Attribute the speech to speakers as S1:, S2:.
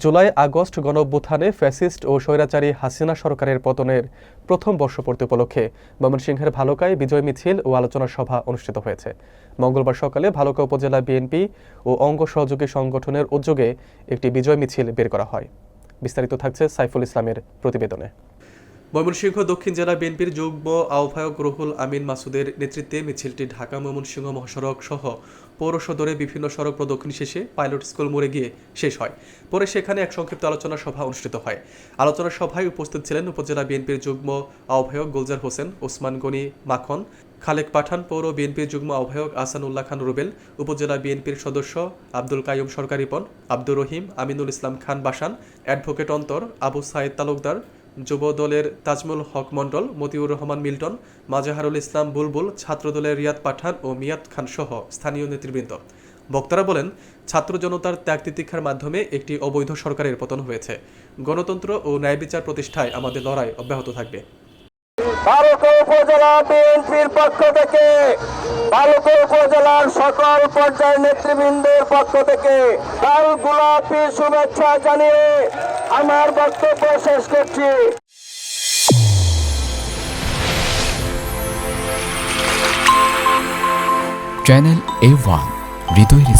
S1: July August গণঅভ্যুত্থানে fascist ও স্বৈরাচারী হাসিনা সরকারের পতনের প্রথম বর্ষপূর্তি উপলক্ষে ময়মনসিংহের ভালুকায় বিজয় মিছিল ও আলোচনা সভা অনুষ্ঠিত হয়েছে। মঙ্গলবার সকালে ভালুকা উপজেলা বিএনপি ও অঙ্গ সহযোগী সংগঠনের উদ্যোগে একটি বিজয় মিছিল বের করা হয়। বিস্তারিত থাকছে সাইফুল ইসলামের প্রতিবেদনে। ময়মনসিংহ দক্ষিণ জেলা বিএনপির যুগ্ম আহ্বায়ক রুহুল আমিন মাসুদের নেতৃত্বে মিছিলটি ঢাকা ময়মনসিংহ মহাসড়ক সহ পৌর সদরে বিভিন্ন সড়ক প্রদক্ষিণ শেষে পাইলট স্কুল মোড়ে গিয়ে শেষ হয়। পরে সেখানে এক সংক্ষিপ্ত আলোচনা সভা অনুষ্ঠিত হয়। আলোচনা সভায় উপস্থিত ছিলেন উপজেলা বিএনপির যুগ্ম আহ্বায়ক গুলজার হোসেন, ওসমান গনি মাখন, খালেক পাঠান, পৌর বিএনপির যুগ্ম আহ্বায়ক আহসানুল্লাহ খান রুবেল, উপজেলা বিএনপির সদস্য আব্দুল কাইয়ুম সরকারিপন, আব্দুর রহিম, আমিনুল ইসলাম খান বাসান, অ্যাডভোকেট অন্তর, আবু সাইদ তালুকদার, যুব দলের তাজমুল হক মণ্ডল, মতিউর রহমান মিল্টন, মাজাহারুল ইসলাম বুলবুল, ছাত্র দলের রিয়াদ পাঠান ও মিয়াদ খান সহ স্থানীয় নেতৃবৃন্দ। বক্তারা বলেন, ছাত্র জনতার ত্যাগ তিতিক্ষার মাধ্যমে একটি অবৈধ সরকারের পতন হয়েছে। গণতন্ত্র ও ন্যায় বিচার প্রতিষ্ঠায় আমাদের লড়াই অব্যাহত থাকবে।
S2: ভালুকা উপজেলা বিএনপির পক্ষ থেকে, ভালুকা উপজেলার সকল পর্যায়ের নেতৃবৃন্দের পক্ষ থেকে লাল গোলাপি শুভেচ্ছা জানিয়ে আমার বক্তব্য শেষ করছি।
S3: চ্যানেল A1 হৃদয়ের